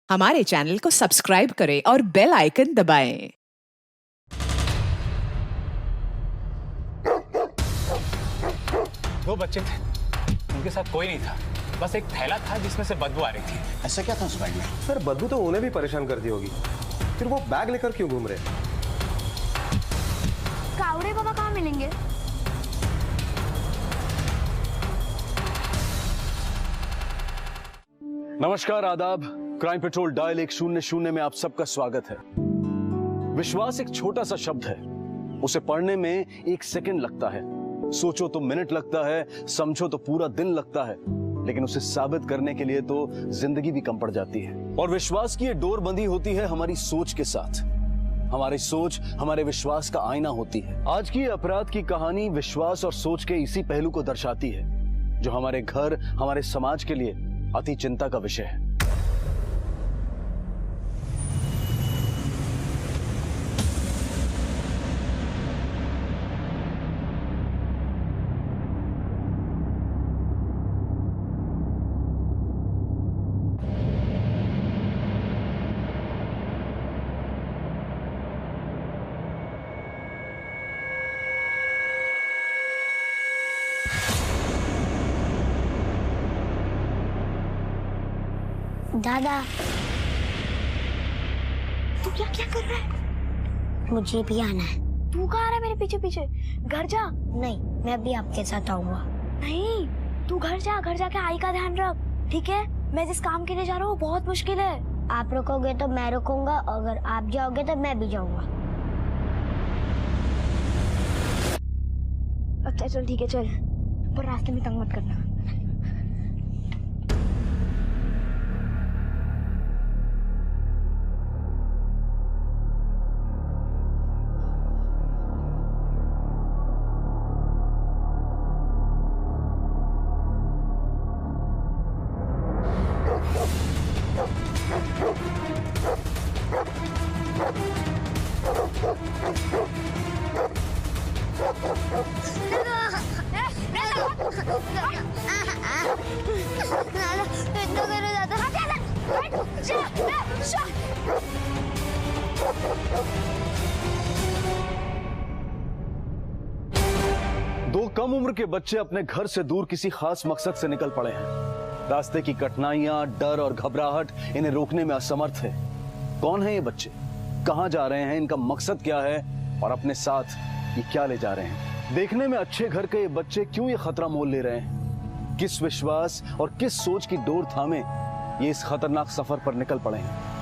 हमारे चैनल को सब्सक्राइब करें और बेल आइकन दबाएं। दो बच्चे थे, उनके साथ कोई नहीं था, बस एक थैला था जिसमें से बदबू आ रही थी। ऐसा क्या था उस बैग में? सर बदबू तो उन्हें भी परेशान करती होगी, फिर वो बैग लेकर क्यों घूम रहे? कावड़े बाबा कहाँ मिलेंगे? नमस्कार, आदाब। क्राइम पेट्रोल डायल 100 में आप सबका स्वागत है। विश्वास एक छोटा सा शब्द है, उसे पढ़ने में 1 सेकंड लगता है, सोचो तो मिनट लगता है, समझो तो पूरा दिन लगता है, लेकिन उसे साबित करने के लिए तो जिंदगी भी कम पड़ जाती है। और विश्वास की ये डोर बंधी होती है हमारी सोच के साथ। हमारी सोच हमारे विश्वास का आईना होती है। आज की अपराध की कहानी विश्वास और सोच के इसी पहलू को दर्शाती है, जो हमारे घर, हमारे समाज के लिए अति चिंता का विषय है। दादा, तू क्या क्या कर रहा है? मुझे भी आना है। तू कहाँ आ रहा है मेरे पीछे पीछे? घर जा। नहीं, मैं भी आपके साथ आऊंगा। नहीं, तू घर जा, घर जाके आई का ध्यान रख, ठीक है? मैं जिस काम के लिए जा रहा हूँ बहुत मुश्किल है। आप रुकोगे तो मैं रुकूंगा, अगर आप जाओगे तो मैं भी जाऊंगा। अच्छा चल ठीक है, चल, पर रास्ते में तंग मत करना। दो कम उम्र के बच्चे अपने घर से दूर किसी खास मकसद से निकल पड़े हैं। रास्ते की कठिनाइयां, डर और घबराहट इन्हें रोकने में असमर्थ है। कौन है ये बच्चे, कहां जा रहे हैं, इनका मकसद क्या है और अपने साथ ये क्या ले जा रहे हैं? देखने में अच्छे घर के ये बच्चे क्यों ये खतरा मोल ले रहे हैं? किस विश्वास और किस सोच की डोर थामे ये इस खतरनाक सफर पर निकल पड़े हैं?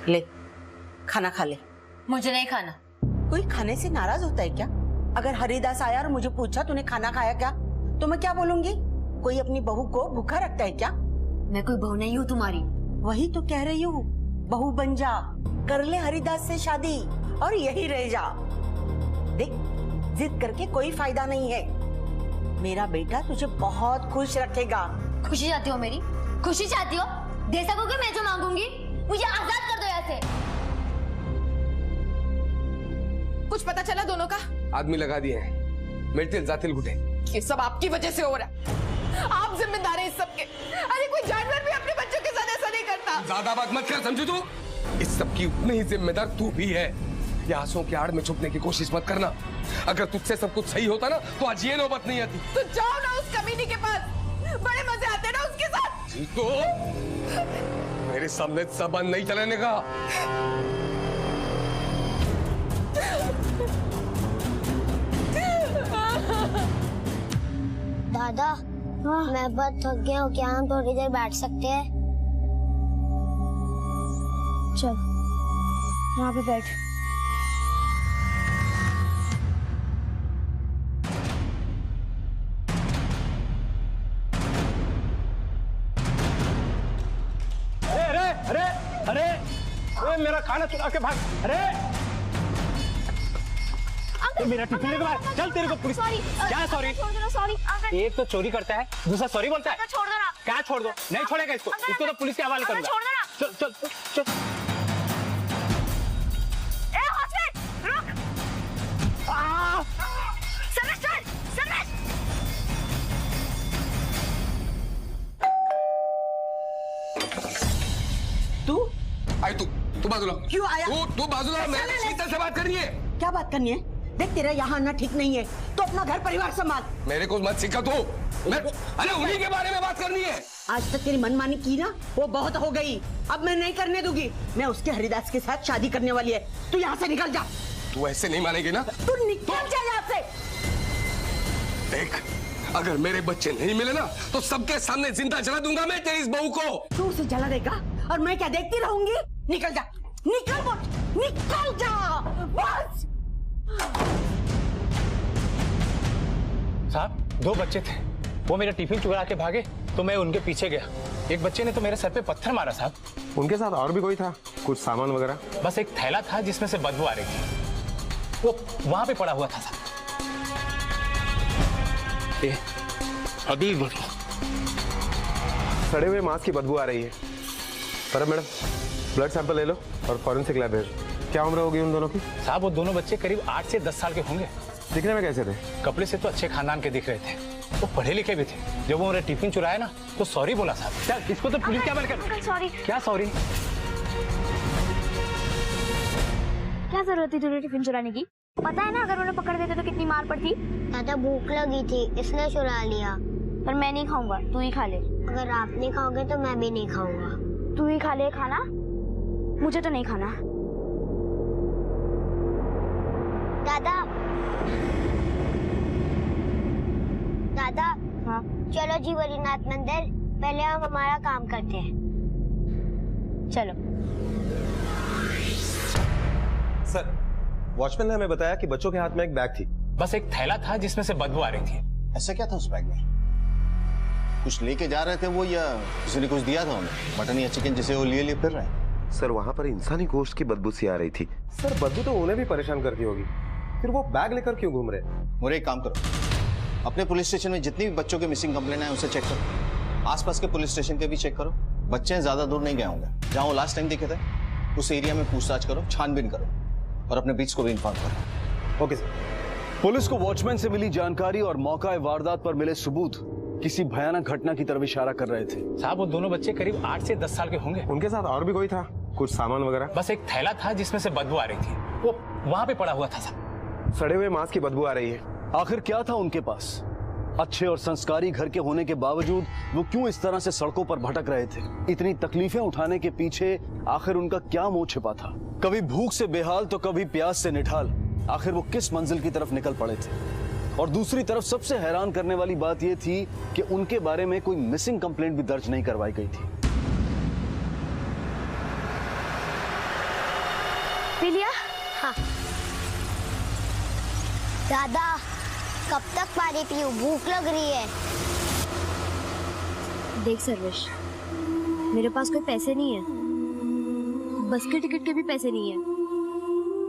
ले, खाना खा ले। मुझे नहीं खाना। कोई खाने से नाराज होता है क्या? अगर हरिदास आया और मुझे पूछा तूने खाना खाया क्या, तो मैं क्या बोलूंगी? कोई अपनी बहू को भूखा रखता है क्या? मैं कोई बहू नहीं हूँ तुम्हारी। वही तो कह रही हूँ, बहू बन जा, कर ले हरिदास से शादी और यही रह जा। देख, जिद करके कोई फायदा नहीं है। मेरा बेटा तुझे बहुत खुश रखेगा। खुशी चाहती हो मेरी? खुशी चाहती हो? दे सकोगे मैं जो मांगूंगी? मुझे आजाद कर दो यहाँ से। कुछ पता चला दोनों का? आदमी लगा दिए हैं, मिलते जातिल घुटे। ये सब आपकी वजह से हो रहा है, आप जिम्मेदार हैं इस सब के। अरे कोई जानवर भी अपने बच्चों के साथ ऐसा नहीं करता। ज्यादा बात मत कर, समझू तू? इस सब की उतनी ही जिम्मेदार तू भी है। ये आंसुओं की आड़ में छुपने की कोशिश मत करना। अगर तुझसे सब कुछ सही होता ना तो आज ये नौबत नहीं आती। तो जाओ ना उस कमीनी के पास, बड़े मजे आते ना उसके साथ। तो मेरे सामने जबान नहीं चलाने का। दादा, मैं बहुत थक गया हूँ, क्या हम थोड़ी देर बैठ सकते हैं? चल, यहाँ पे बैठ। अरे मेरा खाना चुरा के भाग। अरे मेरा टिफिन लेके बाहर चल। तेरे को पुलिस क्या सॉरी? सॉरी, एक तो चोरी करता है, दूसरा सॉरी बोलता है। छोड़ दो ना। क्या छोड़ दो? नहीं छोड़ेगा इसको, इसको तो पुलिस के हवाले करूंगा। छोड़ दो ना। चल चल चल, चल। ए हॉस्पिटल रुक। सर्वेश चल, सर्वेश। तू आई तू बाजूला क्यों आया? तू बाजूला, मैं शीतल से बात करनी है। क्या बात करनी है? देख तेरा यहाँ आना ठीक नहीं है, तो अपना घर परिवार संभाल। मेरे को मत सिखा तू। अरे उन्हीं के बारे में बात करनी है। आज तक तेरी मनमानी की ना, वो बहुत हो गई। अब मैं नहीं करने दूंगी। मैं उसके हरिदास के साथ शादी करने वाली है। तू यहाँ से निकल जा। तू ऐसे नहीं मानेगी ना? तू निकल जा यहाँ से। देख, अगर मेरे बच्चे नहीं मिले ना तो सबके सामने जिंदा जला दूंगा मैं तेरी इस बहू को। तू उसे जला देगा और मैं क्या देखती रहूंगी? निकल जा, निकल बोल, निकल जा बस। साहब, 2 बच्चे थे, वो मेरा टिफिन चुरा के भागे तो मैं उनके पीछे गया। एक बच्चे ने तो मेरे सर पे पत्थर मारा साहब। उनके साथ और भी कोई था? कुछ सामान वगैरह? बस एक थैला था जिसमें से बदबू आ रही थी, वो वहां पे पड़ा हुआ था साहब। अभी सड़े हुए मांस की बदबू आ रही है। पर मैडम, ब्लड सैंपल ले लो और फॉरेंसिक लैब भेजो। क्या उम्र होगी उन दोनों की? साहब, वो दोनों बच्चे करीब 8 से 10 साल के होंगे। दिखने में कैसे थे? कपड़े से तो अच्छे खानदान के दिख रहे थे, वो पढ़े लिखे भी थे। जब वो मेरा टिफिन चुराया ना तो सॉरी बोला साहब। क्या इसको तो पुलिस क्या कर? सॉरी। क्या सॉरी? क्या जरूरत थी तुझे टिफिन चुराने की? पता है ना अगर उन्हें पकड़ देते तो कितनी मार पड़ती। दादा भूख लगी थी इसलिए चुरा लिया। पर मैं नहीं खाऊंगा, तू ही खा ले। अगर आप नहीं खाओगे तो मैं भी नहीं खाऊंगा। तू ही खा ले खाना, मुझे तो नहीं खाना। दादा दादा, हाँ चलो जी वरीनाथ मंदिर, पहले हम हमारा काम करते हैं। चलो। सर, वॉचमैन ने हमें बताया कि बच्चों के हाथ में एक बैग थी। बस एक थैला था जिसमें से बदबू आ रही थी। ऐसा क्या था उस बैग में? कुछ लेके जा रहे थे वो, या किसी ने कुछ दिया था उन्हें? मटन या चिकन जिसे वो लिए फिर रहे हैं। सर, वहाँ पर इंसानी गोश्त की बदबू सी आ रही थी। सर, बदबू तो उन्हें भी परेशान करती होगी, फिर वो बैग लेकर क्यों घूम रहे? और एक काम करो, अपने पुलिस स्टेशन में जितनी भी बच्चों के मिसिंग कंप्लेन है उसे चेक करो। आसपास के पुलिस स्टेशन के भी चेक करो। बच्चे ज्यादा दूर नहीं गए होंगे। जहाँ वो लास्ट टाइम दिखे थे उस एरिया में पूछताछ करो, छानबीन करो और अपने बीच को भी इन्फॉर्म करो। Okay sir. पुलिस को वॉचमैन से मिली जानकारी और मौका वारदात पर मिले सबूत किसी भयानक घटना की तरफ इशारा कर रहे थे। साहब, वो दोनों बच्चे करीब 8 से 10 साल के होंगे। उनके साथ और भी कोई था? कुछ सामान वगैरह? बस एक थैला था जिसमें से बदबू आ रही थी, वो वहां पे पड़ा हुआ था साहब। सड़े हुए मांस की बदबू आ रही है। आखिर क्या था उनके पास? अच्छे और संस्कारी घर के होने के बावजूद वो क्यों इस तरह से सड़कों पर भटक रहे थे? इतनी तकलीफें उठाने के पीछे आखिर उनका क्या मोह छिपा था? कभी भूख से बेहाल तो कभी प्यास से निठाल। आखिर वो किस मंजिल की तरफ निकल पड़े थे? और दूसरी तरफ सबसे हैरान करने वाली बात यह थी कि उनके बारे में कोई मिसिंग कंप्लेंट भी दर्ज नहीं करवाई गई थी। पी लिया? हाँ। दादा, कब तक पानी पीऊं? भूख लग रही है। देख सर्वेश, मेरे पास कोई पैसे नहीं है, बस के टिकट के भी पैसे नहीं है,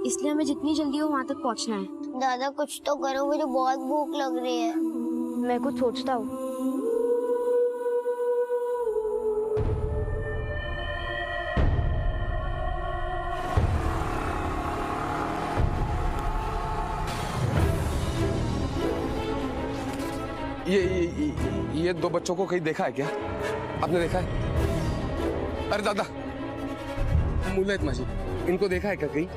इसलिए हमें जितनी जल्दी हो वहां तक पहुंचना है। दादा कुछ तो करो, मुझे बहुत भूख लग रही है। मैं कुछ सोचता हूँ। ये 2 बच्चों को कहीं देखा है क्या? आपने देखा है? अरे दादा, मुल्ला माजी, इनको देखा है क्या कहीं?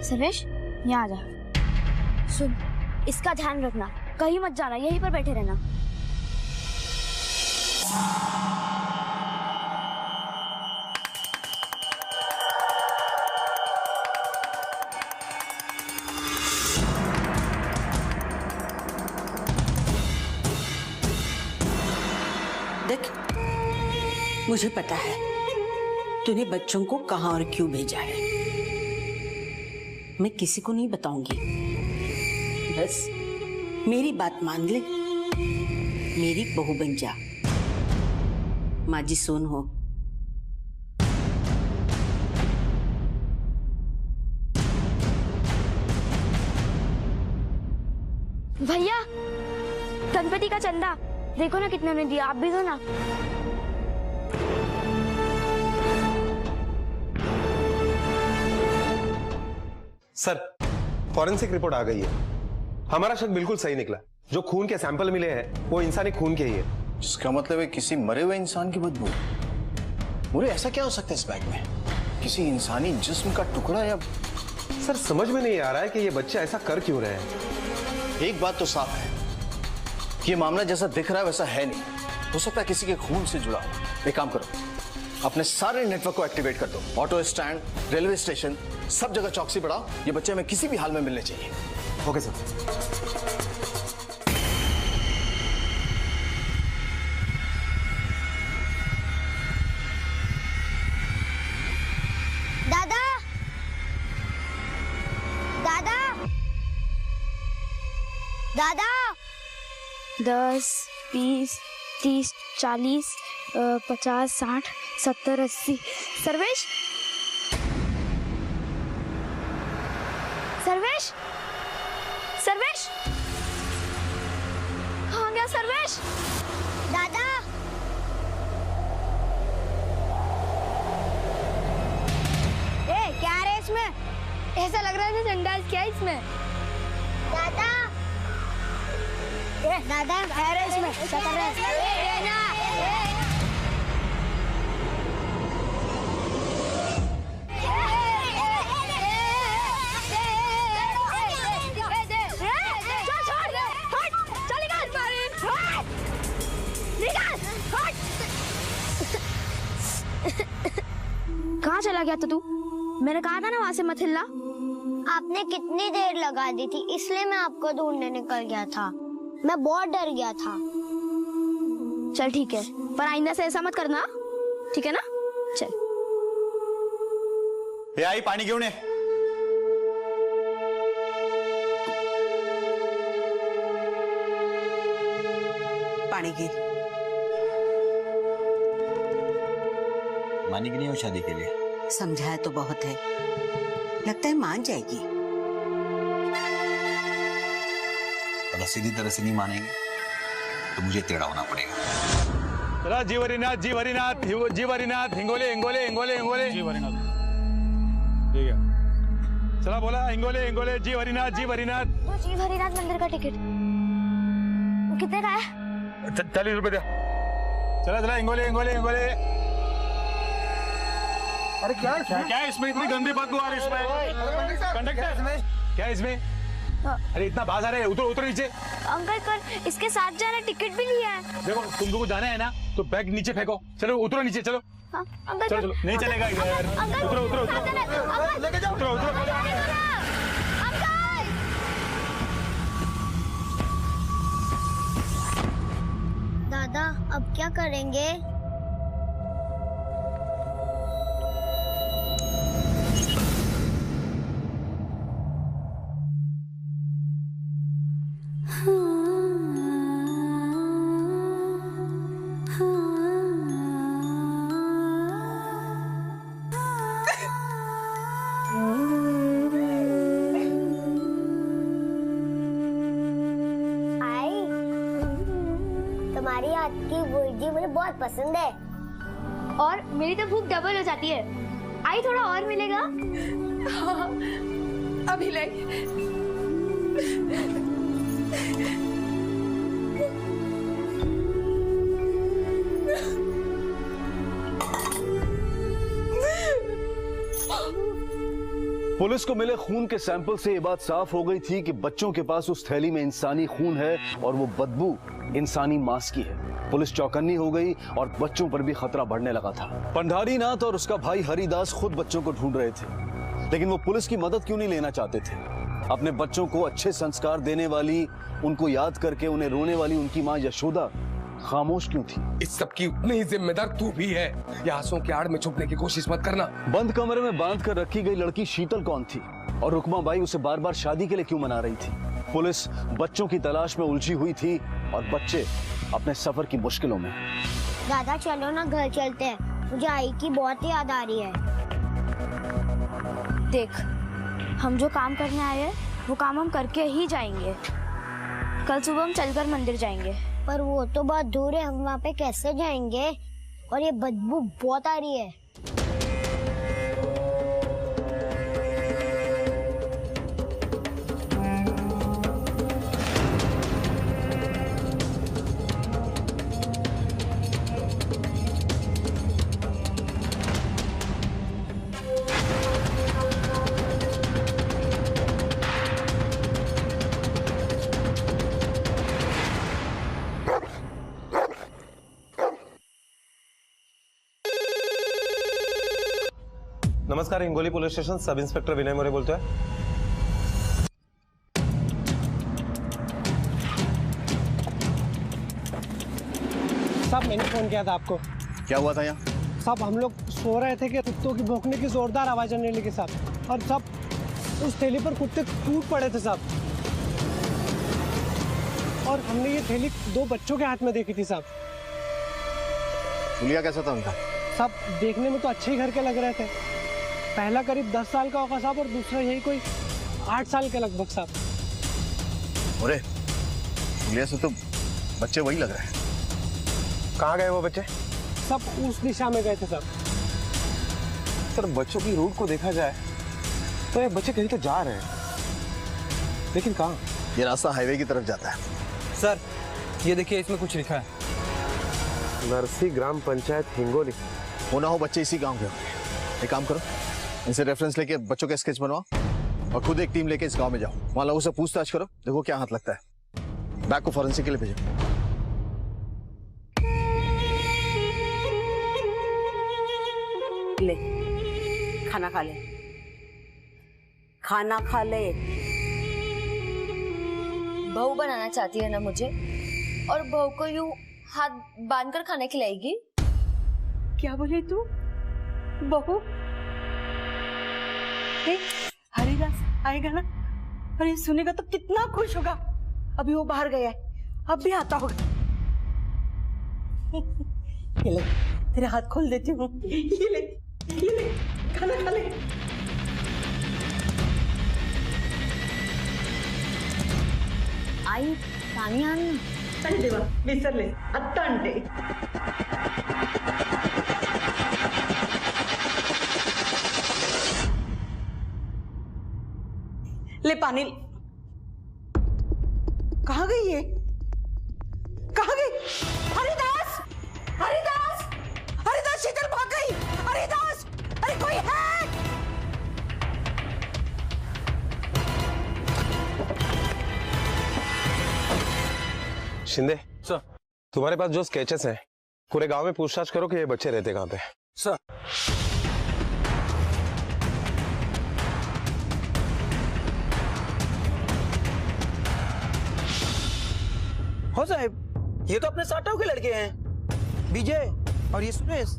सर्वेश, यहाँ आ जा। सुन, इसका ध्यान रखना, कहीं मत जाना, यहीं पर बैठे रहना। देख, मुझे पता है तूने बच्चों को कहां और क्यों भेजा है। मैं किसी को नहीं बताऊंगी, बस मेरी बात मान ले, मेरी बहू बन जा। माजी सुन हो। भैया, गणपति का चंदा देखो ना कितने ने दिया, आप भी दो ना। सर, फॉरेंसिक रिपोर्ट आ गई है। हमारा शक बिल्कुल सही निकला। जो खून के सैंपल मिले हैं वो इंसानी खून के ही है। जिसका मतलब है किसी मरे हुए इंसान की बदबू। मुझे ऐसा क्या हो सकता है इस बैग में? किसी इंसानी जिस्म का टुकड़ा या... सर समझ में नहीं आ रहा है कि ये बच्चे ऐसा कर क्यों रहे हैं। एक बात तो साफ है कि ये मामला जैसा दिख रहा है वैसा है नहीं। हो सकता है किसी के खून से जुड़ा हो। एक काम करो, अपने सारे नेटवर्क को एक्टिवेट कर दो। ऑटो स्टैंड, रेलवे स्टेशन, सब जगह चौकसी बढ़ाओ। ये बच्चे हमें किसी भी हाल में मिलने चाहिए। Okay sir. दादा, दादा, दादा। 10, 20, 30, 40, 50, 60, 70, 80। सर्वेश, सर्वेश, सर्वेश, कहाँ गया सर्वेश? दादा, क्या है इसमें? ऐसा लग रहा है जैसे अंदाज क्या है इसमें? दादा, दादा है इसमें, क्या कर रहे हैं? कहाँ चला गया था तू? मैंने कहा था ना वहां से मत हिलना। आपने कितनी देर लगा दी थी, इसलिए मैं आपको ढूंढने निकल गया था। मैं बहुत डर गया था। चल ठीक है, पर आइंदा से ऐसा मत करना, ठीक है ना? चल। ये आई पानी क्यों ने? पानी की मानी कि नहीं हो शादी के लिए? समझाया तो बहुत है, लगता है मान जाएगी। अगर सीधी तरह से नहीं मानेंगे तो मुझे टेढ़ा होना पड़ेगा। चला जीवरीनाथ, जीवरीनाथ, जीवरीनाथ, हिंगोले हिंगोले हिंगोले हिंगोले। जीवरीनाथ ठीक है। चला बोला हिंगोले हिंगोले, जीवरीनाथ, जीवरीनाथ। वो जीवरीनाथ मंदिर का टिकट कितने का है? 40 रुपए दे। चला चला हिंगोले हिंगोले हिंगोले। अरे क्या क्या है इसमें? इतनी गंदी बदबू आ रही है इसमें। कंडक्टर क्या है इसमें? अरे इतना बाज आ रहा है, उतरो उतरो नीचे। अंकल पर इसके साथ जाना, टिकट भी लिया है। देखो तुमको जाना है ना तो बैग नीचे फेंको। चलो उतरो नीचे, चलो। अंकल चलो चलो, नहीं चलेगा इधर। उतरो उतरो उतरो, लेके जाओ। उतरो उतरो। दादा अब क्या करेंगे? तुम्हारी हाथ की भुर्जी मुझे बहुत पसंद है। और मेरी तो भूख डबल हो जाती है। आई थोड़ा और मिलेगा? अभी ले। पुलिस को मिले खून के सैंपल से ये बात साफ हो गई थी कि बच्चों के पास उस थैली में इंसानी खून है और वो बदबू इंसानी मांस की है। पुलिस चौकन्नी हो गई और बच्चों पर भी खतरा बढ़ने लगा था। पंडारी नाथ और उसका भाई हरिदास खुद बच्चों को ढूंढ रहे थे, लेकिन वो पुलिस की मदद क्यों नहीं लेना चाहते थे? अपने बच्चों को अच्छे संस्कार देने वाली, उनको याद करके उन्हें रोने वाली उनकी माँ यशोदा खामोश क्यों थी? इस सब की उतनी ही जिम्मेदार तू भी है। ये आंसुओं की आड़ में छुपने की कोशिश मत करना। बंद कमरे में बांध कर रखी गई लड़की शीतल कौन थी और रुकमा बाई उसे बार बार शादी के लिए क्यों मना रही थी? पुलिस बच्चों की तलाश में उलझी हुई थी और बच्चे अपने सफर की मुश्किलों में। दादा चलो ना घर चलते हैं, मुझे आई की बहुत याद आ रही है। देख, हम जो काम करने आए हैं वो काम हम करके ही जाएंगे। कल सुबह हम चलकर मंदिर जाएंगे। पर वो तो बहुत दूर है, हम वहाँ पे कैसे जाएंगे? और ये बदबू बहुत आ रही है। नमस्कार, Hingoli police station sub inspector Vinay More बोलते हैं। साहब मैंने फोन किया था आपको। क्या हुआ था यहाँ? साहब हम लोग सो रहे थे कि कुत्तों की भौंकने की जोरदार आवाज आने लगी साहब, और सब उस थैली पर कुत्ते टूट पड़े थे साहब, और हमने ये थैली 2 बच्चों के हाथ में देखी थी साहब। हुलिया कैसा था उनका? साहब देखने में तो अच्छे ही घर के लग रहे थे। पहला करीब 10 साल का होगा साहब, और दूसरा यही कोई 8 साल के लगभग साहब। अरे हुलिया से तो बच्चे वही लग रहे हैं। कहाँ गए वो बच्चे? सब उस दिशा में गए थे साहब। सर बच्चों की रूट को देखा जाए तो ये बच्चे कहीं तो जा रहे हैं, लेकिन कहाँ? ये रास्ता हाईवे की तरफ जाता है। सर ये देखिए, इसमें कुछ लिखा है, नरसी ग्राम पंचायत हिंगोली। होना हो बच्चे इसी गांव के होंगे। एक काम करो, इनसे रेफरेंस लेके बच्चों का स्केच बनवाओ और खुद एक टीम लेके इस गांव में जाओ। वहां लोगों से पूछताछ करो, देखो क्या हाथ लगता है। बैग को फॉरेंसिक के लिए भेजो। ले खाना खा ले, खाना खा ले। बहू बनाना चाहती है ना मुझे, और बहू को यूं हाथ बांधकर खाना खिलाएगी। क्या बोले तू? बहू? हरिदास आएगा ना, और ये सुनेगा तो कितना खुश होगा। अभी वो बाहर गया है, अब भी आता होगा। ये ले, तेरे हाथ खोल देती हूँ। ये ले, खाना खा ले। आई पानी आना। अरे देवा विसरले, आत्ता आणते। ले पानी। कहाँ गई ये? कहाँ गई? हरिदास! हरिदास! हरिदास, शीतल भाग गई। हरिदास! अरे कोई है? शिंदे सर, तुम्हारे पास जो स्केचेस हैं पूरे गांव में पूछताछ करो कि ये बच्चे रहते कहाँ पे। सर हो साहब, ये तो अपने साटव के लड़के हैं, विजय और ये सुरेश।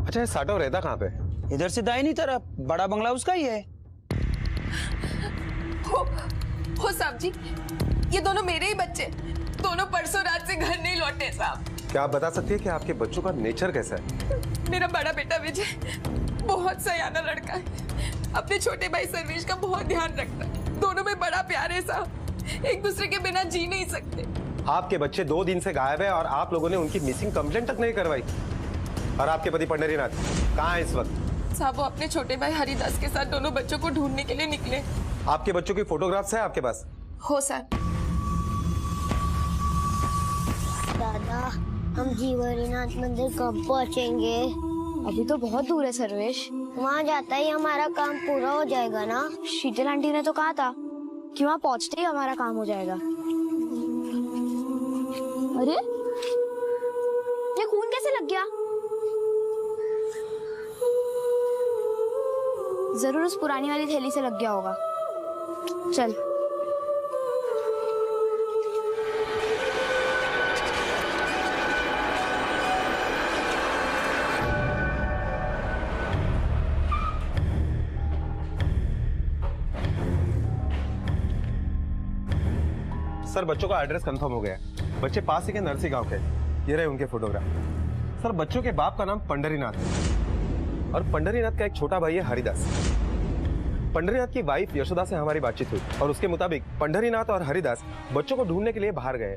अच्छा, ये साटव रहता कहाँ पे? इधर से दाहिनी तरफ, बड़ा बंगला उसका ही है। हो साहब जी, ये दोनों मेरे ही बच्चे, दोनों परसों रात से घर नहीं लौटे साहब। क्या आप बता सकती है कि आपके बच्चों का नेचर कैसा है? मेरा बड़ा बेटा विजय बहुत सयाना लड़का है, अपने छोटे भाई सर्वेश का बहुत ध्यान रखता है। दोनों में बड़ा प्यार है साहब, एक दूसरे के बिना जी नहीं सकते। आपके बच्चे 2 दिन से गायब है और आप लोगों ने उनकी मिसिंग कंप्लेंट तक नहीं करवाई। और आपके पति पंडरीनाथ कहाँ है इस वक्त? साहब वो अपने छोटे भाई हरिदास के साथ दोनों बच्चों को ढूंढने के लिए निकले। आपके बच्चों की फोटोग्राफ्स है आपके पास? हो सर। दादा, हम जीवरीनाथ मंदिर कब पहुँचेंगे? अभी तो बहुत दूर है सर्वेश। वहाँ जाता ही हमारा काम पूरा हो जाएगा ना? शीतल आंटी ने तो कहा था कि वहाँ पहुँचते ही हमारा काम हो जाएगा। अरे ये खून कैसे लग गया? जरूर उस पुरानी वाली थैली से लग गया होगा। चल। सर बच्चों का एड्रेस कंफर्म हो गया है। बच्चे पास ही के नरसी गांव के। ये रहे उनके फोटोग्राफ। सर बच्चों के बाप का नाम पंडरीनाथ है और पंडरीनाथ का एक छोटा भाई है हरिदास। पंढरीनाथ की वाइफ यशोदा से हमारी बातचीत हुई और उसके मुताबिक पंढरीनाथ और हरिदास बच्चों को ढूंढने के लिए बाहर गए।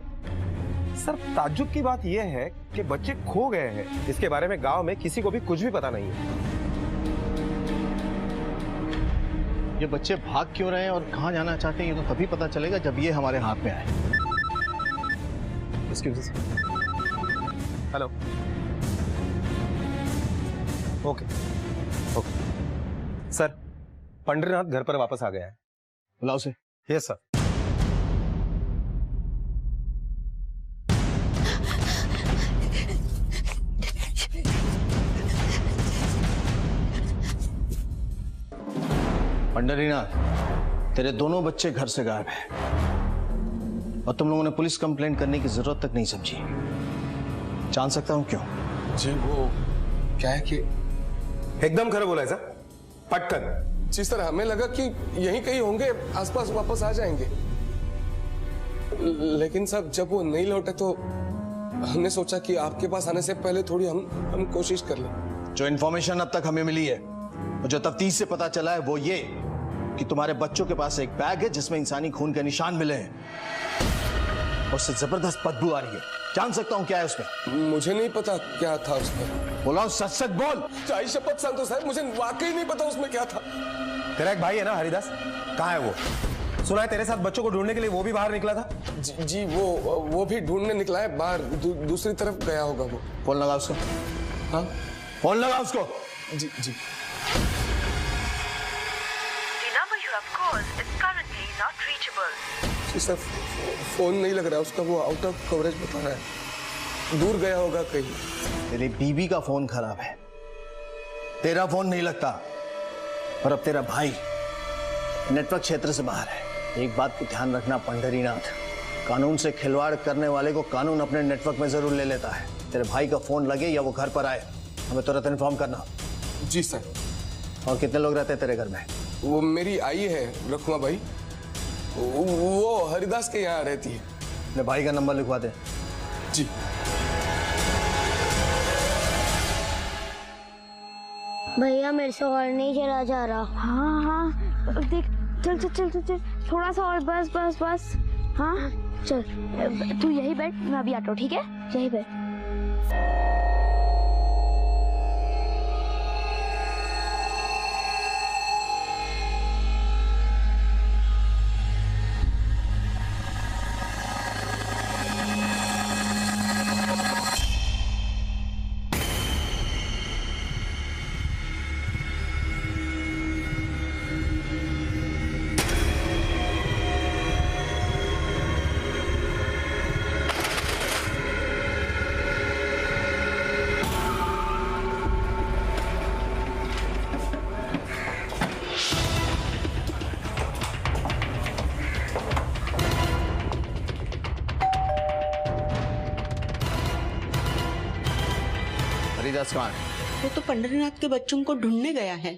सर ताज्जुब की बात यह है कि बच्चे खो गए हैं। इसके बारे में गांव में किसी को भी कुछ भी पता नहीं है। ये बच्चे भाग क्यों रहे हैं और कहां जाना चाहते हैं ये तो तभी पता चलेगा जब ये हमारे हाथ में आए। Excuse hello. Okay okay sir, Pandharinath घर पर वापस आ गया है। बुलाओ उसे। Yes sir. पंढरीनाथ, तेरे दोनों बच्चे घर से गायब हैं और तुम लोगों ने पुलिस कंप्लेंट करने की जरूरत तक नहीं समझी। जान सकता हूं क्यों? जी वो क्या है कि एकदम खरा बोला है सर, पटकन। जी सर, हमें लगा कि यहीं कहीं होंगे, आसपास वापस आ जाएंगे, लेकिन सर जब वो नहीं लौटे तो हमने सोचा कि आपके पास आने से पहले थोड़ी हम कोशिश कर लें। जो इन्फॉर्मेशन अब तक हमें मिली है और जो तफ्तीश से पता चला है वो ये कि तुम्हारे बच्चों के पास एक बैग है जिसमें इंसानी खून के निशान मिले हैं और उससे जबरदस्त बदबू आ रही है। जान सकता हूं क्या है उसमें? मुझे नहीं पता क्या था उसमें। बोला सच सच बोल। चाय शपथ संतो साहब, मुझे वाकई नहीं पता उसमें क्या था। तेरा एक भाई है ना हरिदास, कहाँ है वो? सुना है तेरे साथ बच्चों को ढूंढने के लिए वो भी बाहर निकला था। जी वो भी ढूंढने निकला है बाहर, दूसरी तरफ गया होगा वो। फोन लगा उसको। हाँ फोन लगा उसको। जी जी। जी सर, फोन नहीं लग रहा है उसका, वो आउट ऑफ कवरेज बता रहा है, दूर गया होगा कहीं। तेरी बीवी का फोन खराब है, तेरा फोन नहीं लगता और अब तेरा भाई नेटवर्क क्षेत्र से बाहर है। एक बात को ध्यान रखना पंढरीनाथ, कानून से खिलवाड़ करने वाले को कानून अपने नेटवर्क में जरूर ले लेता है। तेरे भाई का फोन लगे या वो घर पर आए, हमें तुरंत इन्फॉर्म करना। जी सर। और कितने लोग रहते हैं तेरे घर में? वो मेरी आई है रखमा भाई, वो हरिदास के यहाँ रहती है। अपने भाई का नंबर लिखवा दे। जी। भैया मेरे से और नहीं चला जा रहा। हाँ हाँ देख, चल चल चल चल चल, थोड़ा सा और, बस बस बस। हाँ चल, तू यही बैठ, मैं अभी आता हूँ, ठीक है? यही बैठ। हरिदास कहाँ है? वो तो पंढरीनाथ के बच्चों को ढूंढने गया है।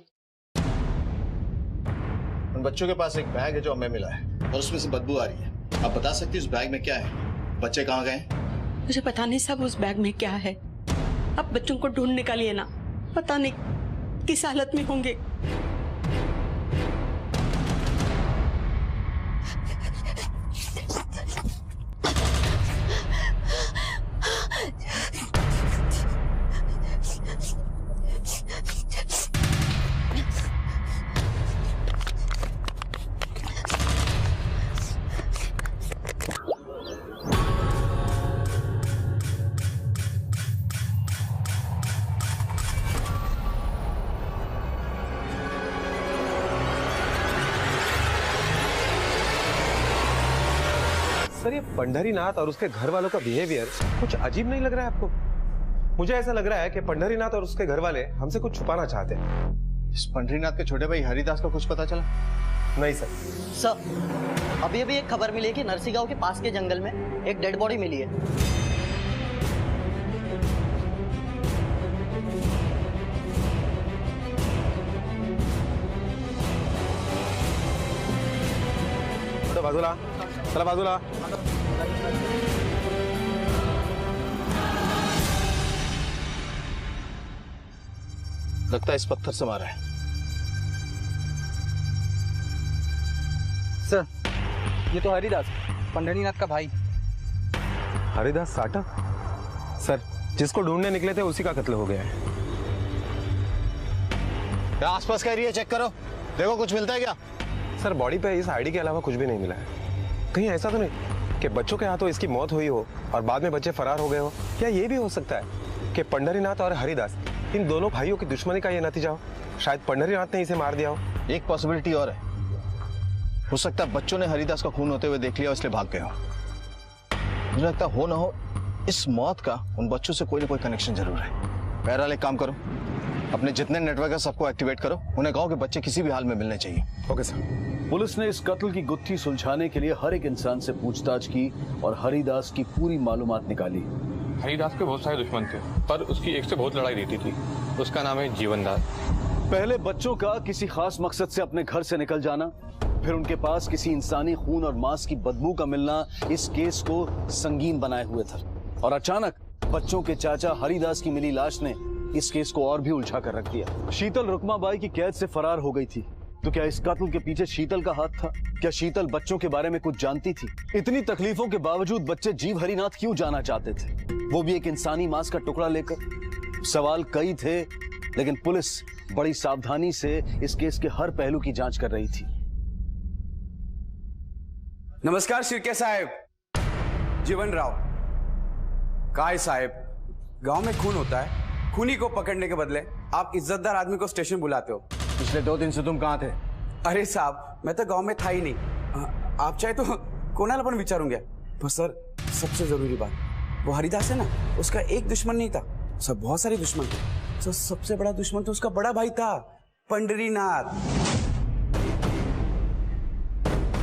उन बच्चों के पास एक बैग है जो हमें मिला है और उसमें से बदबू आ रही है। आप बता सकती हैं उस बैग में क्या है? बच्चे कहाँ गए? मुझे पता नहीं साहब उस बैग में क्या है। अब बच्चों को ढूंढ निकालिए ना, पता नहीं किस हालत में होंगे। सर ये पंढरीनाथ और उसके घर वालों का बिहेवियर कुछ अजीब नहीं लग रहा है आपको? मुझे ऐसा लग रहा है कि पंढरीनाथ और उसके घर वाले हमसे कुछ छुपाना चाहते हैं। इस पंढरीनाथ के छोटे भाई हरिदास का कुछ पता चला? नहीं सर। सर अभी अभी एक खबर मिली है कि नरसी गांव के पास के जंगल में एक डेड बॉडी मिली है। बाजूला चला, बाजूला। लगता है इस पत्थर से मारा है। ये तो हरिदास, पंढरीनाथ का भाई। हरिदास साटा? सर, जिसको ढूंढने निकले थे उसी का कत्ल हो गया है। आसपास का एरिया चेक करो, देखो कुछ मिलता है क्या? सर, बॉडी पे इस आईडी के अलावा कुछ भी नहीं मिला है। कहीं ऐसा तो नहीं कि बच्चों के हाथों इसकी मौत हुई हो और बाद में बच्चे फरार हो गए हो? क्या ये भी हो सकता है कि पंढरीनाथ और हरिदास इन दोनों भाइयों की दुश्मनी का ये नतीजा हो? शायद पंढरीनाथ ने इसे मार दिया हो। एक पॉसिबिलिटी और है, हो सकता है बच्चों ने हरिदास का खून होते हुए देख लिया इसलिए भाग गए हो। मुझे लगता हो ना हो इस मौत का उन बच्चों से कोई ना कोई कनेक्शन जरूर है। बहरहाल एक काम करो, अपने जितने नेटवर्क है सबको एक्टिवेट करो, उन्हें कहो कि बच्चे किसी भी हाल में मिलने चाहिए। Okay sir. पुलिस ने इस कत्ल की गुत्थी सुलझाने के लिए हर एक इंसान से पूछताछ की और हरिदास की पूरी मालूमात निकाली। हरिदास के बहुत सारे दुश्मन थे, पर उसकी एक से बहुत लड़ाई रहती थी। उसका नाम है जीवनदास। पहले बच्चों का किसी खास मकसद से अपने घर से निकल जाना, फिर उनके पास किसी इंसानी खून और मांस की बदबू का मिलना इस केस को संगीन बनाए हुए था। और अचानक बच्चों के चाचा हरिदास की मिली लाश ने इस केस को और भी उलझा कर रख दिया। शीतल रुकमाबाई की कैद से फरार हो गई थी, तो क्या इस कत्ल के पीछे शीतल का हाथ था? क्या शीतल बच्चों के बारे में कुछ जानती थी? इतनी तकलीफों के बावजूद बच्चे जीव हरिनाथ क्यों जाना चाहते थे, वो भी एक इंसानी मांस का टुकड़ा लेकर? सवाल कई थे, लेकिन पुलिस बड़ी सावधानी से इस केस के हर पहलू की जांच कर रही थी। नमस्कार शिर्के साहब, जीवन राव। काय साहब, गांव में खून होता है, खूनी को पकड़ने के बदले आप इज्जतदार आदमी को स्टेशन बुलाते हो। पिछले 2 दिन से तुम कहाँ थे? अरे साहब, मैं तो गांव में था ही नहीं। आप चाहे तो कोणाला पण विचारूंगा। पर सर, सबसे जरूरी बात, वो हरिदास है ना, उसका एक दुश्मन नहीं था, सर बहुत सारे दुश्मन थे। सर सबसे बड़ा दुश्मन तो उसका बड़ा भाई था, पंढरीनाथ।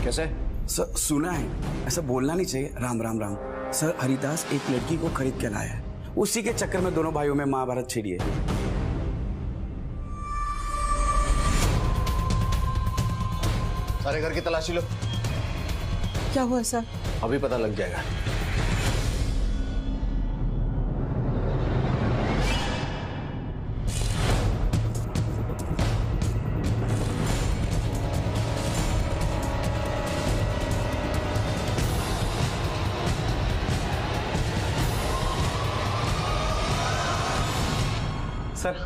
कैसे? सर सुना है, ऐसा बोलना नहीं चाहिए। राम राम राम। सर हरिदास एक लड़की को खरीद के लाया है, उसी के चक्कर में दोनों भाइयों में महाभारत छिड़ी है। सारे घर की तलाशी लो। क्या हुआ सर? अभी पता लग जाएगा। सर,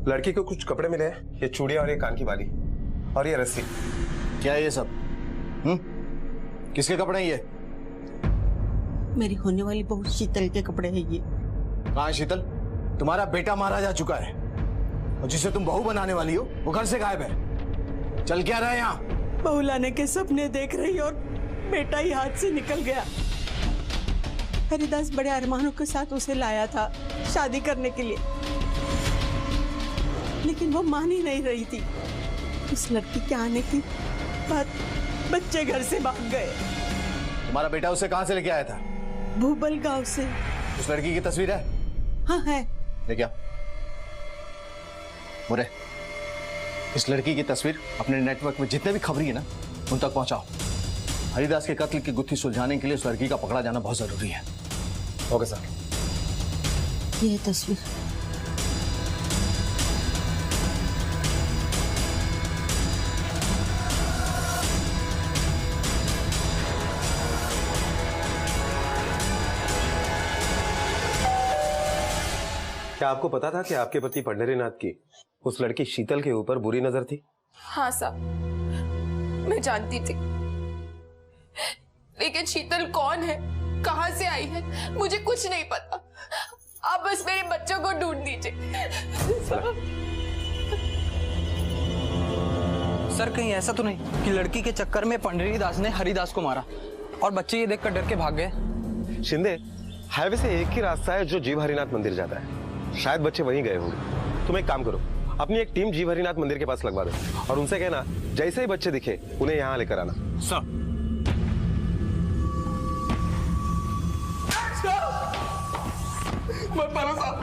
लड़की को कुछ कपड़े मिले हैं, ये चूड़ियां और ये कान की बाली और ये रस्सी। क्या है ये सब? किसके कपड़े हैं ये? मेरी होने वाली बहू शीतल के कपड़े हैं ये। कहाँ है शीतल? तुम्हारा बेटा मारा जा चुका है और जिसे तुम बहू बनाने वाली हो वो घर से गायब है। चल क्या रहा है यहाँ? बहू लाने के सपने देख रही और बेटा ही हाथ से निकल गया। हरिदास बड़े अरमानों के साथ उसे लाया था शादी करने के लिए, लेकिन वो मान ही नहीं रही थी। उस लड़की के आने की बाद बच्चे घर से भाग गए। तुम्हारा बेटा उसे कहाँ से लेके आया था? भूबल गांव से। उस लड़की की तस्वीर है? हाँ है। ले क्या? मुरे, इस लड़की की तस्वीर अपने नेटवर्क में जितने भी खबरी है ना उन तक पहुंचाओ। हरिदास के कत्ल की गुत्थी सुलझाने के लिए उस लड़की का पकड़ा जाना बहुत जरूरी है। Okay sir. ये तस्वीर क्या आपको पता था कि आपके पति पंढरीनाथ की उस लड़की शीतल के ऊपर बुरी नजर थी? हाँ साहब, मैं जानती थी, लेकिन शीतल कौन है, कहाँ से आई है, मुझे कुछ नहीं पता। आप बस मेरे बच्चों को ढूंढ दीजिए। सर कहीं ऐसा तो नहीं कि लड़की के चक्कर में पंढरीदास ने हरिदास को मारा और बच्चे ये देखकर डर के भाग गए? शिंदे, हाईवे से एक ही रास्ता है जो जीव हरिनाथ मंदिर जाता है, शायद बच्चे वहीं गए होंगे। तुम एक काम करो, अपनी एक टीम जीव हरिनाथ मंदिर के पास लगवा दो और उनसे कहना जैसे ही बच्चे दिखे उन्हें यहाँ लेकर आना। सर।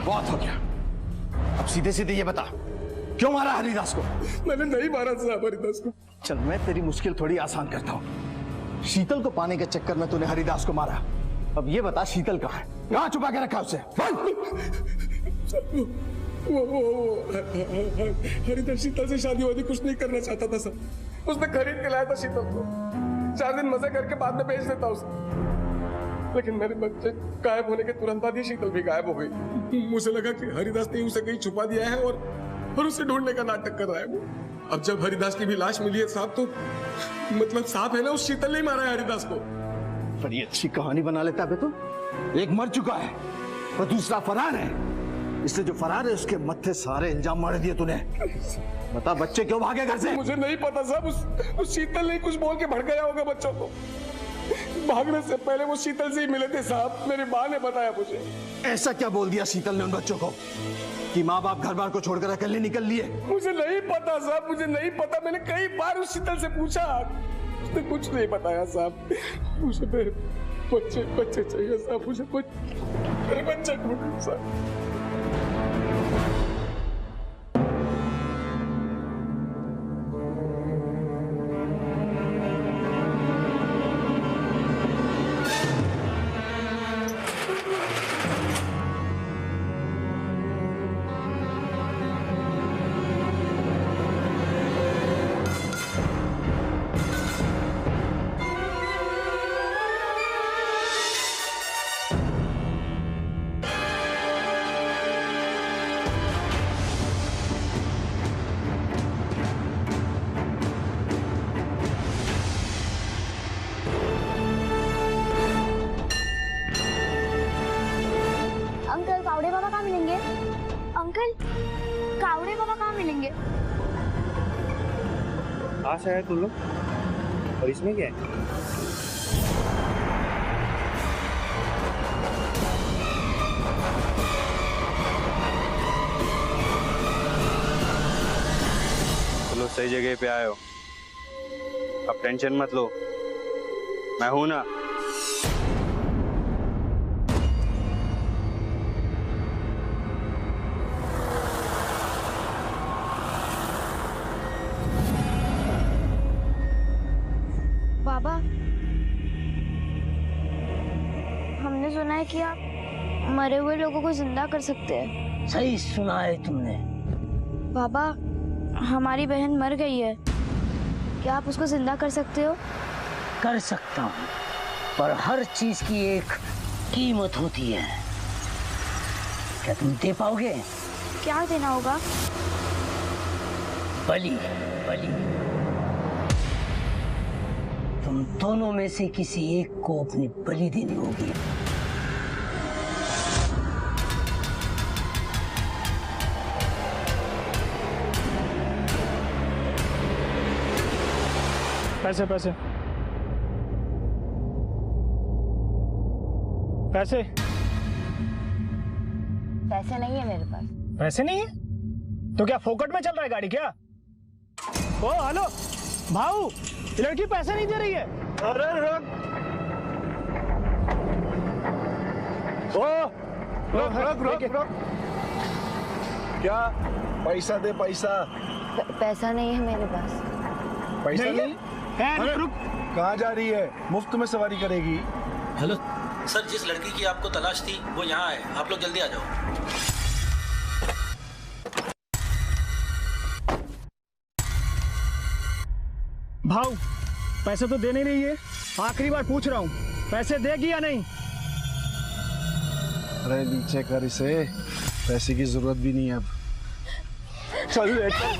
बहुत हो गया, अब सीधे सीधे ये बता क्यों मारा हरिदास को? मैंने नहीं मारा साहब हरिदास को। चल मैं तेरी मुश्किल थोड़ी आसान करता हूँ। शीतल को पाने के चक्कर में तूने हरिदास को मारा, अब ये बता शीतल कहाँ है? कहाँ छुपा के रखा उसे? हरिदास शीतल से शादी वादी कुछ नहीं करना चाहता था सर, उसने खरीद के लाया था शीतल को। 4 दिन मजे करके बाद में भेज देता उसे। लेकिन मेरे बच्चे गायब होने के तुरंत बाद ही शीतल भी गायब हो गई। मुझे लगा कि हरिदास ने उसे कहीं छुपा दिया है और उसे ढूंढने का नाटक कर रहा है वो। अब जब हरिदास की भी लाश मिली है साहब, तो मतलब साफ है ना उस शीतल ने ही मारा है हरिदास को। बड़ी अच्छी कहानी बना लेता है। तो एक मर चुका है और दूसरा फरार है, इसलिए जो फरार है उसके मत्थे सारे इल्जाम मार दिए तूने। बता बच्चे क्यों भागे घर से? मुझे नहीं पता साहब, उस शीतल ने कुछ बोल के भड़काया होगा बच्चों को। भागने से पहले वो शीतल से ही मिले थे साहब, मेरी माँ ने बताया मुझे। ऐसा क्या बोल दिया शीतल ने उन बच्चों को कि माँ बाप घर बार को छोड़कर अकेले निकल लिए? मुझे नहीं पता साहब, मुझे नहीं पता। मैंने कई बार उस शीतल से पूछा, उसने कुछ नहीं बताया साहब। मुझे मेरे बच्चे चाहिए साहब, मुझे मेरे बच्चे ढूंढो साहब। आशा है तुम लोग, और इसमें क्या है? चलो सही जगह पे आए हो, अब टेंशन मत लो, मैं हूं ना। बाबा, हमने सुना है कि आप मरे हुए लोगों को जिंदा कर सकते हैं। सही सुना है तुमने। बाबा, हमारी बहन मर गई है, क्या आप उसको जिंदा कर सकते हो? कर सकता हूँ, पर हर चीज की एक कीमत होती है। क्या तुम दे पाओगे? क्या देना होगा? बलि। तुम दोनों में से किसी एक को अपनी बलि देनी होगी। पैसे पैसे पैसे पैसे नहीं है मेरे पास। पैसे नहीं है तो क्या फोकट में चल रहा है गाड़ी क्या? ओ हेलो भाऊ, ये लड़की पैसे नहीं दे रही है। अरे रुक, रुक। क्या पैसा दे? पैसा नहीं है मेरे पास। पैसा नहीं? रुक, कहाँ जा रही है? मुफ्त में सवारी करेगी? हेलो सर, जिस लड़की की आपको तलाश थी वो यहाँ है, आप लोग जल्दी आ जाओ। भाऊ, पैसे तो देने नहीं है, आखिरी बार पूछ रहा हूँ, पैसे देगी या नहीं? अरे नीचे कर इसे, पैसे की जरूरत भी नहीं है अब। चल ले चल।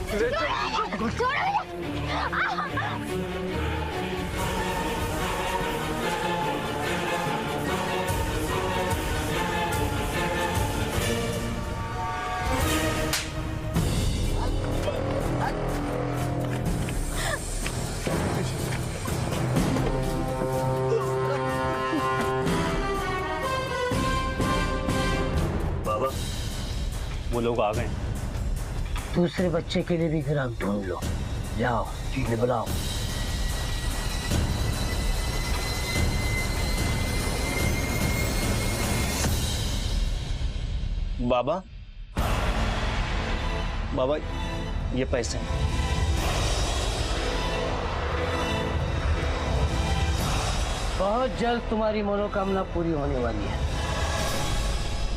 वो लोग आ गए। दूसरे बच्चे के लिए भी ग्राहक ढूंढ लो, जाओ इन्हें बुलाओ। बाबा ये पैसे हैं। बहुत जल्द तुम्हारी मनोकामना पूरी होने वाली है।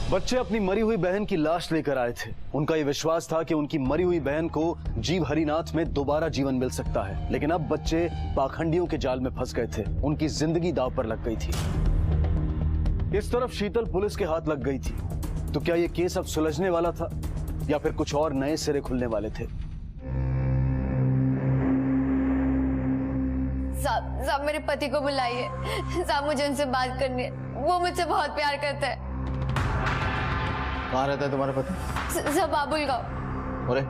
बच्चे अपनी मरी हुई बहन की लाश लेकर आए थे। उनका यह विश्वास था कि उनकी मरी हुई बहन को जीव हरिनाथ में दोबारा जीवन मिल सकता है, लेकिन अब बच्चे पाखंडियों के जाल में फंस गए थे। उनकी जिंदगी दांव पर लग गई थी। इस तरफ शीतल पुलिस के हाथ लग गई थी। तो क्या यह केस अब सुलझने वाला था या फिर कुछ और नए सिरे खुलने वाले थे? साहब मेरे पति को बुलाइए। साहब मुझे उनसे बात करनी है, वो मुझसे बहुत प्यार करते हैं। कहाँ रहता है तुम्हारा पति? सब बाबुल गाँव। अरे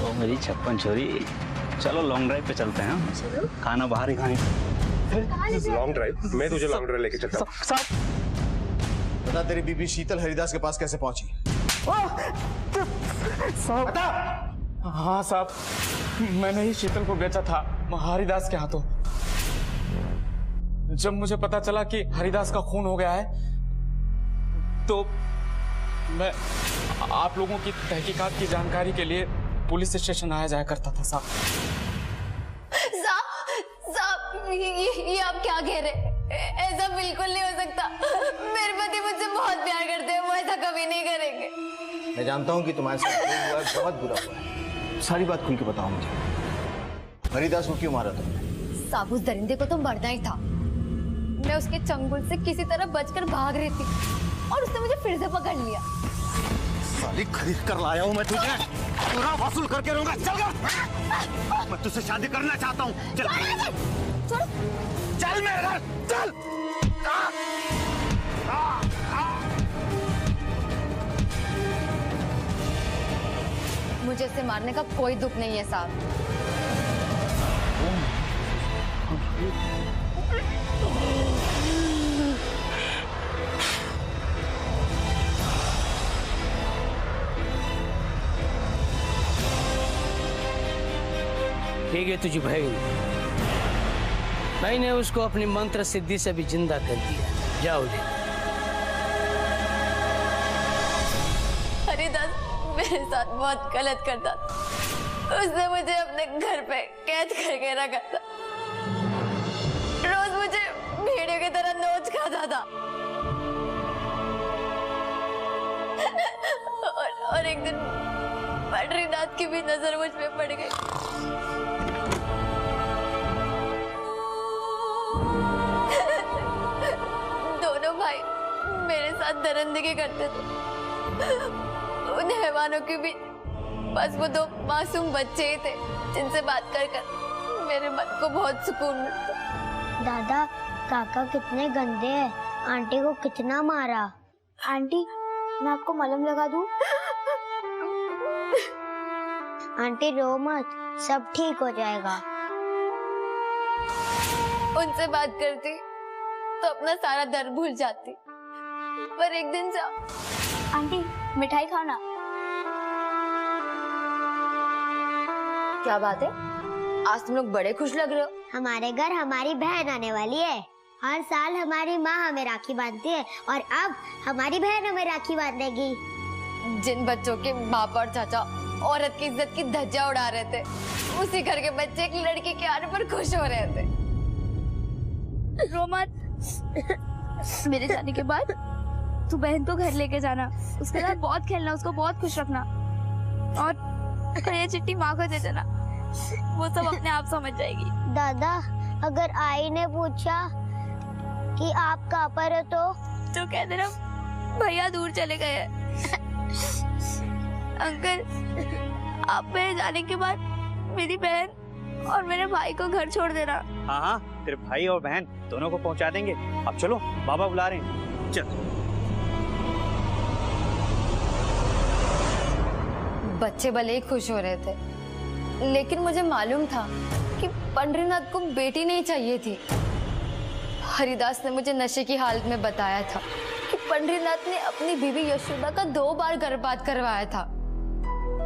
ओ मेरी छप्पन छोरी, चलो लॉन्ग ड्राइव पे चलते हैं। चलो। खाना बाहर ही खाएंगे। Long drive? मैं तुझे लॉन्ग ड्राइव लेके चलता हूँ। बता तेरी बीबी शीतल हरिदास के पास कैसे पहुंची? साहब, हाँ साहब, मैंने ही शीतल को बेचा था हरिदास के हाथों। जब मुझे पता चला कि हरिदास का खून हो गया है तो मैं आप लोगों की तहकीकात की जानकारी के लिए पुलिस स्टेशन आया जाया करता था साहब। साहब ये आप क्या कह रहे? ऐसा बिल्कुल नहीं हो सकता। मेरे पति मुझसे बहुत प्यार करते हैं, वो ऐसा कभी नहीं करेंगे। मैं जानता हूँ कि तुम्हारे साथ जो हुआ है बहुत बुरा हुआ है। सारी बात खुल के बताओ मुझे। हरिदास को क्यों मारा तुमने? साहब उस दरिंदे को तो मरना ही था। मैं उसके चंगुल से किसी तरह बचकर भाग रही थी और उसने मुझे फिर से पकड़ लिया। साली खरीद कर लाया हूँ मैं तुझे, पूरा वसूल करके रहूंगा। चल, मैं तुझसे शादी करना चाहता हूँ। चल चल मेरे घर, चल। मुझे इसे मारने का कोई दुख नहीं है साहब। ठीक है तुझी भाई, मैंने उसको अपनी मंत्र सिद्धि से भी जिंदा कर दिया। जाओ ले। हरिदास मेरे साथ बहुत गलत करता था। उसने मुझे अपने घर पे कैद करके रखा था। रोज मुझे भेड़ियों की तरह नोच खाता था। और एक दिन पंडरीनाथ की भी नजर मुझ पे पड़ गई। दोनों भाई मेरे साथ दरिंदगी करते थे। उन हैवानों के भी बस वो दो मासूम बच्चे ही थे जिनसे बात कर कर मेरे मन को बहुत सुकून मिलता। दादा काका कितने गंदे हैं, आंटी को कितना मारा। आंटी मैं आपको मलहम लगा दूं? आंटी रो मत, सब ठीक हो जाएगा। उनसे बात करती तो अपना सारा दर्द भूल जाती, पर एक दिन से आंटी मिठाई खाना। क्या बात है, आज तुम लोग बड़े खुश लग रहे हो। हमारे घर हमारी बहन आने वाली है। हर साल हमारी माँ हमें राखी बांधती है और अब हमारी बहन हमें राखी बांधेगी। जिन बच्चों के बाप और चाचा औरत की इज्जत की धज्जियां उड़ा रहे थे, उसी घर के बच्चे एक लड़की के आने पर खुश हो रहे थे। रो मत। मेरे जाने के बाद तू बहन को घर लेके जाना, उसके साथ बहुत खेलना, उसको बहुत खुश रखना और ये चिट्ठी माँ को दे देना, वो सब अपने आप समझ जाएगी। दादा अगर आई ने पूछा कि आप कहाँ पर हो तो कह देना भैया दूर चले गए हैं। अंकल आप मेरे जाने के बाद मेरी बहन और मेरे भाई को घर छोड़ देना। हाँ हाँ, तेरे भाई और बहन दोनों को पहुंचा देंगे। अब चलो, बाबा बुला रहे हैं। चल। बच्चे भले ही खुश हो रहे थे, लेकिन मुझे मालूम था कि पंडरीनाथ को बेटी नहीं चाहिए थी। हरिदास ने मुझे नशे की हालत में बताया था कि पंडरीनाथ ने अपनी बीवी यशोदा का 2 बार गर्भपात करवाया था।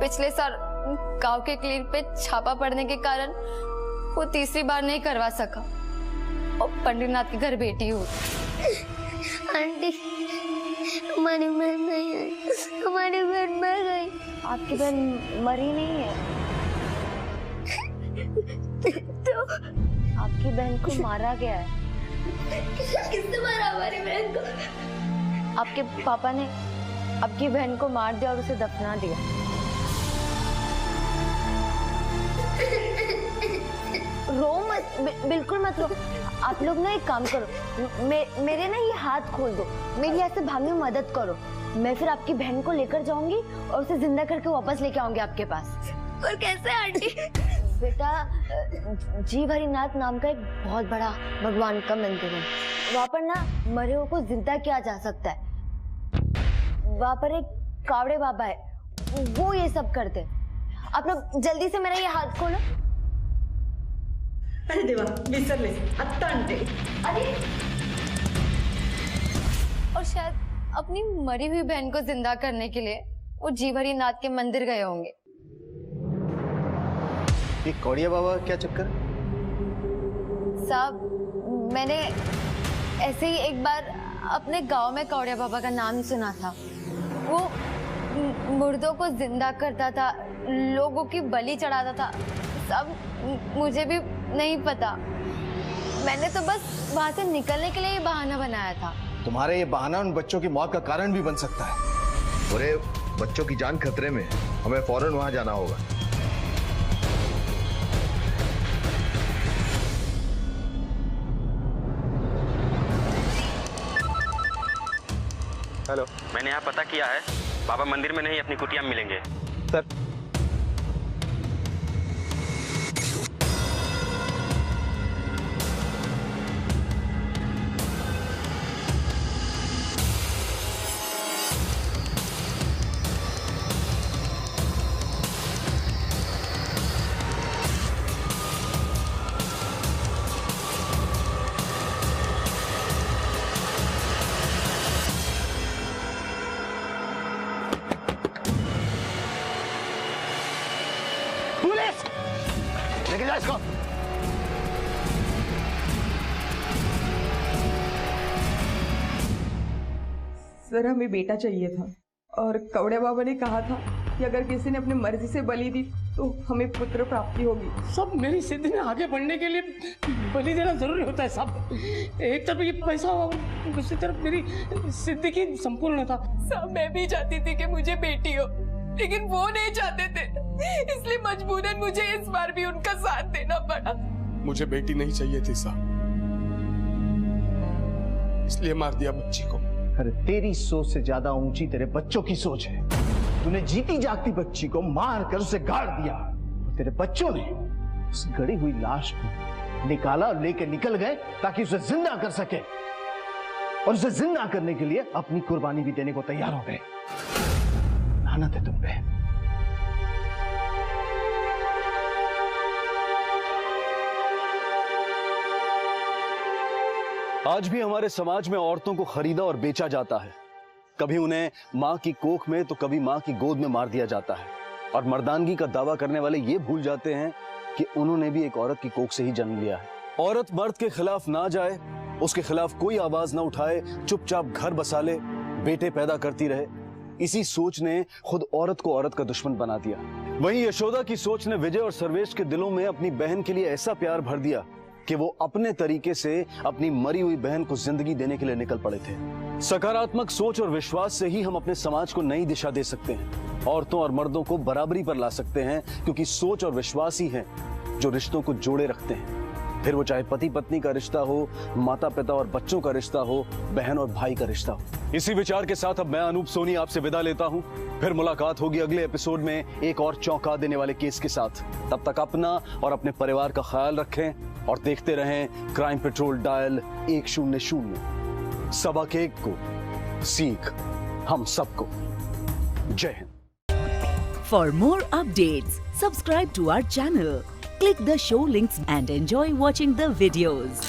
पिछले साल गांव के क्लिनिक पे छापा पड़ने के कारण वो तीसरी बार नहीं करवा सका और पंडरीनाथ के घर बेटी हुई। आंटी हमारी बहन नहीं है, हमारी बहन मर गई। आपकी बहन मरी नहीं है? तो आपकी बहन को मारा गया है। किसने मारा हमारी बहन को? आपके पापा ने आपकी बहन को मार दिया और उसे दफना दिया। रो मत, बिल्कुल मत रो। आप लोग ना एक काम करो, मेरे ना ये हाथ खोल दो, मेरी ऐसे भागने में मदद करो। मैं फिर आपकी बहन को लेकर जाऊंगी और उसे जिंदा करके वापस लेके आऊंगी आपके पास। और कैसे आंटी? बेटा, जीव हरिनाथ नाम का एक बहुत बड़ा भगवान का मंदिर है। वहाँ पर ना मरे हुए को जिंदा किया जा सकता है। वहाँ पर एक कावड़े बाबा है, वो ये सब करते। आप लोग जल्दी से मेरा ये हाथ खोलो। अरे देवा, विसरले आता आणते। अरे, और शायद अपनी मरी हुई बहन को जिंदा करने के लिए वो जीव हरिनाथ के मंदिर गए होंगे। ये कौड़िया बाबा क्या चक्कर? साहब, मैंने ऐसे ही एक बार अपने गांव में कौड़िया बाबा का नाम सुना था। वो मुर्दों को जिंदा करता था, लोगों की बलि चढ़ाता था। सब मुझे भी नहीं पता, मैंने तो बस वहां से निकलने के लिए ये बहाना बनाया था। तुम्हारे ये बहाना उन बच्चों की मौत का कारण भी बन सकता है। अरे बच्चों की जान खतरे में, हमें फौरन वहां जाना होगा। हेलो, मैंने यहाँ पता किया है, बाबा मंदिर में नहीं अपनी कुटिया में मिलेंगे। सर, लेके जा इसको। सर, हमें बेटा चाहिए था और कौड़े बाबा ने कहा था कि अगर किसी ने अपनी मर्जी से बलि दी तो हमें पुत्र प्राप्ति होगी। सब मेरी सिद्धि में आगे बढ़ने के लिए बलि देना जरूरी होता है। सब एक तरफ ये पैसा और दूसरी तरफ मेरी सिद्धि की संपूर्णता। सब मैं भी चाहती थी कि मुझे बेटी हो, लेकिन वो नहीं चाहते थे, इसलिए मजबूरन मुझे इस बार भी उनका साथ देना पड़ा। मुझे बेटी नहीं चाहिए थी साहब, इसलिए मार दिया बच्ची को। अरे तेरी सोच से ज्यादा ऊंची तेरे बच्चों की सोच है। तूने जीती जागती बच्ची को मार कर उसे गाड़ दिया। तेरे बच्चों ने उस गड़ी हुई लाश को निकाला और लेके निकल गए ताकि उसे जिंदा कर सके, और उसे जिंदा करने के लिए अपनी कुर्बानी भी देने को तैयार हो गए। लानत है तुम पे। आज भी हमारे समाज में औरतों को खरीदा और बेचा जाता है। कभी उन्हें मां की कोख में तो कभी मां की गोद में मार दिया जाता है, और मर्दानगी का दावा करने वाले ये भूल जाते हैं कि उन्होंने भी एक औरत की कोख से ही जन्म लिया है। औरत मर्द के खिलाफ ना जाए, उसके खिलाफ कोई आवाज ना उठाए, चुपचाप घर बसा ले, बेटे पैदा करती रहे, इसी सोच ने खुद औरत को औरत का दुश्मन बना दिया। वहीं यशोदा की सोच ने विजय और सर्वेश के दिलों में अपनी बहन के लिए ऐसा प्यार भर दिया कि वो अपने तरीके से अपनी मरी हुई बहन को जिंदगी देने के लिए निकल पड़े थे। सकारात्मक सोच और विश्वास से ही हम अपने समाज को नई दिशा दे सकते हैं, औरतों और मर्दों को बराबरी पर ला सकते हैं, क्योंकि सोच और विश्वास ही है जो रिश्तों को जोड़े रखते हैं। फिर वो चाहे पति पत्नी का रिश्ता हो, माता पिता और बच्चों का रिश्ता हो, बहन और भाई का रिश्ता हो। इसी विचार के साथ अब मैं अनूप सोनी आपसे विदा लेता हूं। फिर मुलाकात होगी अगले एपिसोड में एक और चौंका देने वाले केस के साथ। तब तक अपना और अपने परिवार का ख्याल रखें और देखते रहें क्राइम पेट्रोल डायल 100। सबक एक को, सीख हम सबको। जय Hind. For more updates, subscribe to our channel, click the show links and enjoy watching the videos.